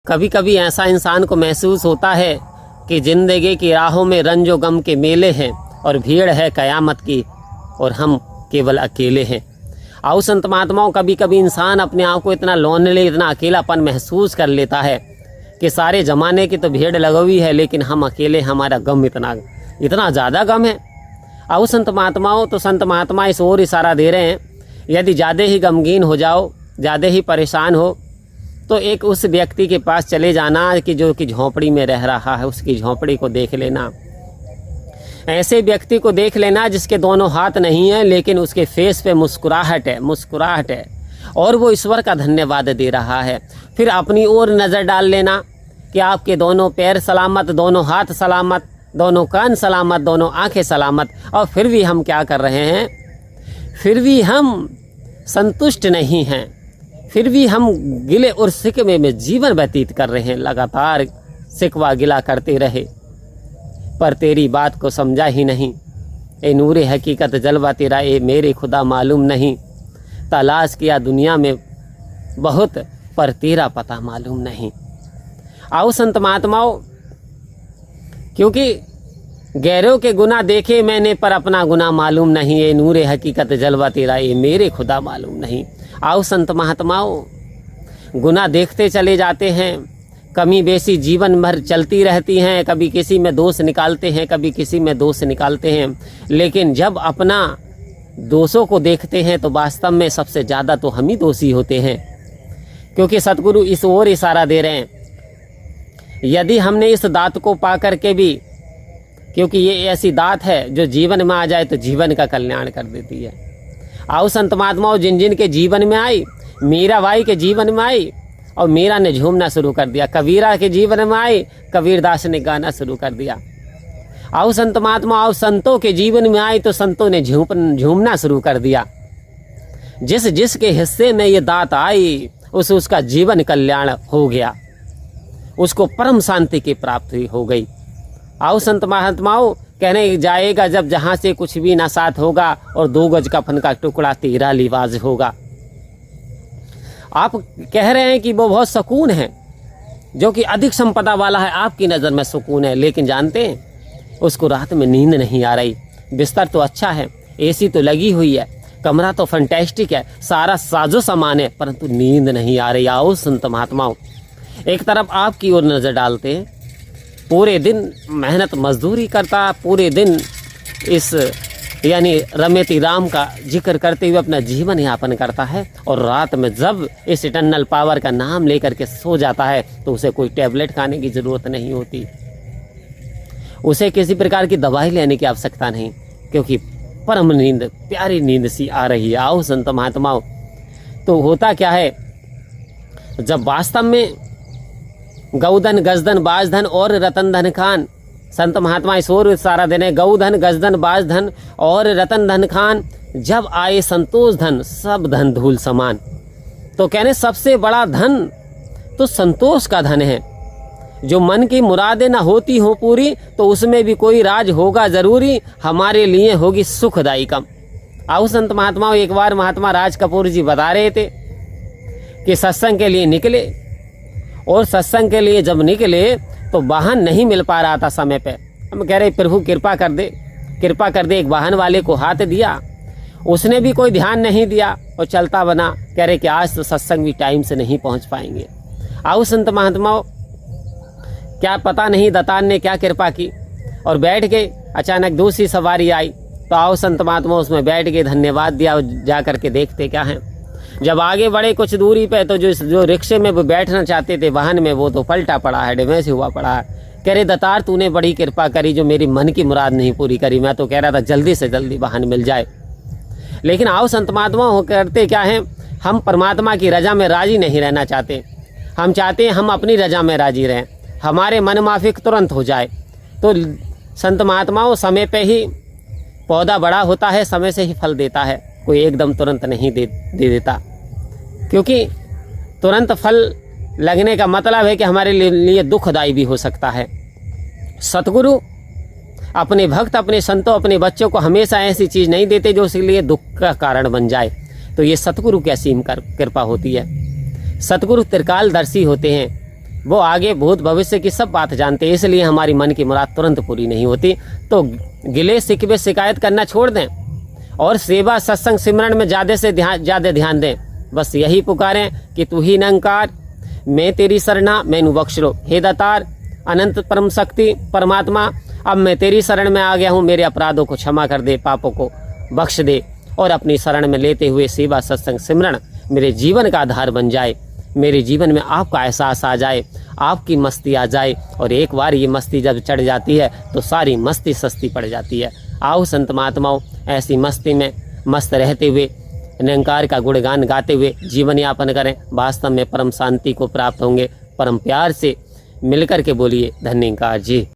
कभी कभी ऐसा इंसान को महसूस होता है कि ज़िंदगी की राहों में रंजो गम के मेले हैं और भीड़ है क़यामत की और हम केवल अकेले हैं। आओ संत महात्माओं, कभी कभी इंसान अपने आप को इतना लोनली, इतना अकेलापन महसूस कर लेता है कि सारे ज़माने की तो भीड़ लगी हुई है लेकिन हम अकेले, हमारा गम इतना ज़्यादा गम है। आओ संत महात्माओं, तो संत महात्मा इस ओर इशारा दे रहे हैं, यदि ज़्यादा ही गमगीन हो जाओ, ज़्यादा ही परेशान हो, तो एक उस व्यक्ति के पास चले जाना कि जो कि झोंपड़ी में रह रहा है, उसकी झोंपड़ी को देख लेना। ऐसे व्यक्ति को देख लेना जिसके दोनों हाथ नहीं हैं लेकिन उसके फेस पे मुस्कुराहट है और वो ईश्वर का धन्यवाद दे रहा है। फिर अपनी ओर नज़र डाल लेना कि आपके दोनों पैर सलामत, दोनों हाथ सलामत, दोनों कान सलामत, दोनों आंखें सलामत, और फिर भी हम क्या कर रहे हैं, फिर भी हम संतुष्ट नहीं हैं, फिर भी हम गिले और शिकवे में जीवन व्यतीत कर रहे हैं। लगातार शिकवा गिला करते रहे पर तेरी बात को समझा ही नहीं। ए नूरे हकीकत जलवा तेरा, ए मेरे खुदा मालूम नहीं। तलाश किया दुनिया में बहुत पर तेरा पता मालूम नहीं। आओ संत महात्माओं, क्योंकि गैरों के गुनाह देखे मैंने पर अपना गुनाह मालूम नहीं। ए नूरे हकीकत जलवा तेरा, ए मेरे खुदा मालूम नहीं। आओ संत महात्माओं, गुनाह देखते चले जाते हैं, कमी बेसी जीवन भर चलती रहती हैं, कभी किसी में दोष निकालते हैं, कभी किसी में दोष निकालते हैं, लेकिन जब अपना दोषों को देखते हैं तो वास्तव में सबसे ज़्यादा तो हम ही दोषी होते हैं। क्योंकि सतगुरु इस ओर इशारा दे रहे हैं, यदि हमने इस दात को पा कर के भी, क्योंकि ये ऐसी दात है जो जीवन में आ जाए तो जीवन का कल्याण कर देती है। आओ संत महात्माओं, जिन जिन के जीवन में आई, मीराबाई के जीवन में आई और मीरा ने झूमना शुरू कर दिया, कबीरा के जीवन में आई, कबीरदास ने गाना शुरू कर दिया। आओ संत महात्मा, आओ संतों के जीवन में आई तो संतों ने झूमना शुरू कर दिया। जिस जिसके हिस्से में ये दात आई उसका जीवन कल्याण हो गया, उसको परम शांति की प्राप्ति हो गई। आओ संत महात्माओं, कहने जाएगा जब जहाँ से कुछ भी ना साथ होगा और 2 गज कफन का टुकड़ा तेरा लिबास होगा। आप कह रहे हैं कि वो बहुत सुकून है, जो कि अधिक संपदा वाला है, आपकी नज़र में सुकून है, लेकिन जानते हैं उसको रात में नींद नहीं आ रही। बिस्तर तो अच्छा है, एसी तो लगी हुई है, कमरा तो फैंटास्टिक है, सारा साजो सामान है, परंतु नींद नहीं आ रही। आओ संत महात्माओं, एक तरफ आपकी ओर नज़र डालते हैं, पूरे दिन मेहनत मजदूरी करता, पूरे दिन इस यानी रमेती राम का जिक्र करते हुए अपना जीवन यापन करता है, और रात में जब इस इटर्नल पावर का नाम लेकर के सो जाता है तो उसे कोई टैबलेट खाने की ज़रूरत नहीं होती, उसे किसी प्रकार की दवाई लेने की आवश्यकता नहीं, क्योंकि परम नींद, प्यारी नींद सी आ रही है। आओ संत महात्माओं, तो होता क्या है, जब वास्तव में गौधन गजधन बाजधन और रतन धन खान, संत महात्मा इस ओर इशारा देने, गौधन गजधन बाजधन और रतन धन खान, जब आए संतोष धन सब धन धूल समान। तो कहने सबसे बड़ा धन तो संतोष का धन है। जो मन की मुरादें ना होती हो पूरी तो उसमें भी कोई राज होगा जरूरी, हमारे लिए होगी सुखदाई कम। आओ संत महात्माओं, एक बार महात्मा राज कपूर जी बता रहे थे कि सत्संग के लिए निकले, और सत्संग के लिए जब निकले तो वाहन नहीं मिल पा रहा था समय पे। हम कह रहे प्रभु कृपा कर दे, कृपा कर दे। एक वाहन वाले को हाथ दिया, उसने भी कोई ध्यान नहीं दिया और चलता बना। कह रहे कि आज तो सत्संग भी टाइम से नहीं पहुंच पाएंगे। आओ संत महात्माओं, क्या पता नहीं दतान ने क्या कृपा की और बैठ गए। अचानक दूसरी सवारी आई तो आओ संत महात्मा उसमें बैठ गए, धन्यवाद दिया और जा करके देखते क्या है। जब आगे बढ़े कुछ दूरी पे तो जो रिक्शे में वो बैठना चाहते थे वाहन में, वो तो पलटा पड़ा है, डैमेज हुआ पड़ा है। कह रहे दतार तूने बड़ी कृपा करी जो मेरी मन की मुराद नहीं पूरी करी, मैं तो कह रहा था जल्दी से जल्दी वाहन मिल जाए। लेकिन आओ संत महात्मा हो करते क्या है, हम परमात्मा की रजा में राजी नहीं रहना चाहते। हम चाहते हैं हम अपनी रजा में राजी रहें, हमारे मन माफिक तुरंत हो जाए। तो संत महात्माओं, समय पे ही पौधा बड़ा होता है, समय से ही फल देता है, कोई एकदम तुरंत नहीं दे देता। क्योंकि तुरंत फल लगने का मतलब है कि हमारे लिए दुखदायी भी हो सकता है। सतगुरु अपने भक्त, अपने संतों, अपने बच्चों को हमेशा ऐसी चीज़ नहीं देते जो उसके लिए दुख का कारण बन जाए। तो ये सतगुरु की असीम कृपा होती है। सतगुरु त्रिकालदर्शी होते हैं, वो आगे भूत भविष्य की सब बात जानते हैं, इसलिए हमारी मन की मुराद तुरंत पूरी नहीं होती। तो गिले शिकवे शिकायत करना छोड़ दें और सेवा सत्संग सिमरन में ज़्यादा ध्यान दें। बस यही पुकारें कि तू ही निरंकार, मैं तेरी शरणा, मैनू बख्श लो। हे दातार अनंत परम शक्ति परमात्मा, अब मैं तेरी शरण में आ गया हूँ, मेरे अपराधों को क्षमा कर दे, पापों को बख्श दे और अपनी शरण में लेते हुए सेवा सत्संग सिमरन मेरे जीवन का आधार बन जाए। मेरे जीवन में आपका एहसास आ जाए, आपकी मस्ती आ जाए, और एक बार ये मस्ती जब चढ़ जाती है तो सारी मस्ती सस्ती पड़ जाती है। आओ संत महात्माओं, ऐसी मस्ती में मस्त रहते हुए निरंकार का गुणगान गाते हुए जीवन यापन करें। वास्तव में परम शांति को प्राप्त होंगे। परम प्यार से मिलकर के बोलिए धन्यकार जी।